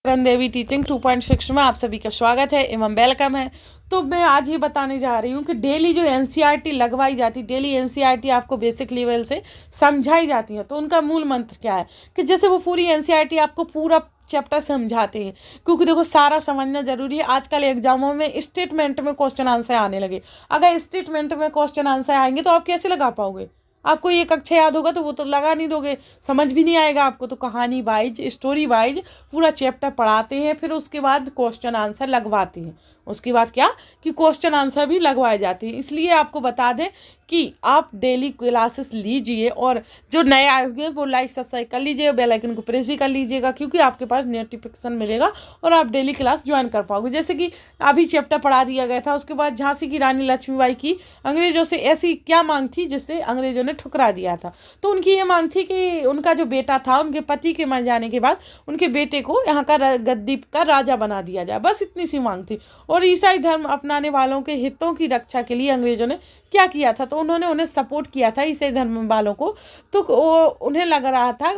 Run देवी teaching 2.6 में आप सभी का स्वागत है एवं वेलकम है। तो मैं आज ये बताने जा रही हूँ कि डेली जो एनसीईआरटी लगवाई जाती है, डेली एनसीईआरटी आपको बेसिक लेवल से समझाई जाती है, तो उनका मूल मंत्र क्या है कि जैसे वो पूरी एनसीईआरटी आपको पूरा चैप्टर समझाते हैं। क्योंकि देखो सारा समझना जरूरी है। आजकल एग्जामों में स्टेटमेंट में क्वेश्चन आंसर आने लगे। अगर स्टेटमेंट में क्वेश्चन आंसर आएंगे तो आप कैसे लगा पाओगे? आपको ये कक्षा याद होगा तो वो तो लगा नहीं दोगे, समझ भी नहीं आएगा आपको। तो कहानी वाइज, स्टोरी वाइज पूरा चैप्टर पढ़ाते हैं, फिर उसके बाद क्वेश्चन आंसर लगवाते हैं। उसके बाद क्या कि क्वेश्चन आंसर भी लगवाए जाते हैं। इसलिए आपको बता दें कि आप डेली क्लासेस लीजिए, और जो नए आए हुए हैं वो लाइक सब्सक्राइब कर लीजिए, बेल आइकन को प्रेस भी कर लीजिएगा, क्योंकि आपके पास नोटिफिकेशन मिलेगा और आप डेली क्लास ज्वाइन कर पाओगे। जैसे कि अभी चैप्टर पढ़ा दिया गया था, उसके बाद झांसी की रानी लक्ष्मीबाई की अंग्रेजों से ऐसी क्या मांग थी जिससे अंग्रेजों ने ठुकरा दिया था। तो उनकी ये मांग थी कि उनका जो बेटा था, उनके पति के मर जाने के बाद उनके बेटे को यहाँ का गद्दी का राजा बना दिया जाए, बस इतनी सी मांग थी। और ईसाई धर्म अपनाने वालों के हितों की रक्षा के लिए अंग्रेजों ने क्या किया था, तो उन्होंने उन्हें सपोर्ट किया था, ईसाई धर्म वालों को। तो उन्हें लग रहा था,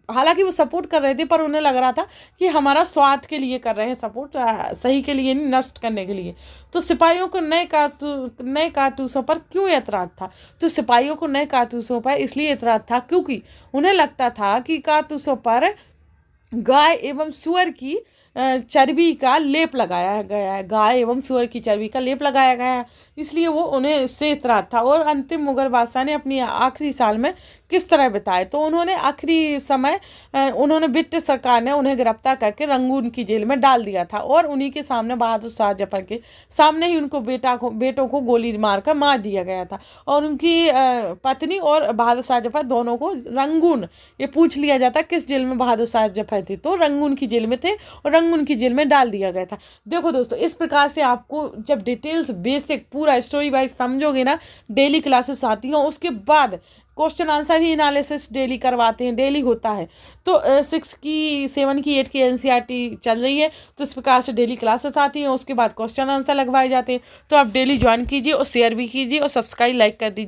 हालांकि वो सपोर्ट कर रहे थे, पर उन्हें लग रहा था कि हमारा स्वार्थ के लिए कर रहे हैं सपोर्ट, सही के लिए नहीं, नष्ट करने के लिए। तो सिपाहियों को नए कारतूसों पर क्यों ऐतराज था? तो सिपाहियों को नए कारतूसों पर इसलिए ऐतराज था क्योंकि उन्हें लगता था कि कारतूसों पर गाय एवं सुअर की चर्बी का लेप लगाया गया है, गाय एवं सुअर की चर्बी का लेप लगाया गया है, इसलिए वो उन्हें इससे इतराज था। और अंतिम मुगल बादशाह ने अपनी आखिरी साल में किस तरह बिताए, तो उन्होंने आखिरी समय उन्होंने ब्रिटिश सरकार ने उन्हें गिरफ्तार करके रंगून की जेल में डाल दिया था, और उन्हीं के सामने बहादुर शाह जफर के सामने ही उनको बेटों को गोली मारकर मार दिया गया था। और उनकी पत्नी और बहादुर शाह जफर दोनों को रंगून, ये पूछ लिया जाता किस जेल में बहादुर शाह जफर थे, तो रंगून की जेल में थे और रंगून की जेल में डाल दिया गया था। देखो दोस्तों, इस प्रकार से आपको जब डिटेल्स बेसिक पूरा स्टोरी वाइज समझोगे ना, डेली क्लासेस आती हैं, उसके बाद क्वेश्चन आंसर भी एनालिसिस डेली करवाते हैं, डेली होता है। तो 6 की 7 की 8 की एनसीईआरटी चल रही है, तो इस प्रकार से डेली क्लासेस आती हैं, उसके बाद क्वेश्चन आंसर लगवाए जाते हैं। तो आप डेली ज्वाइन कीजिए और शेयर भी कीजिए और सब्सक्राइब लाइक कर दीजिए।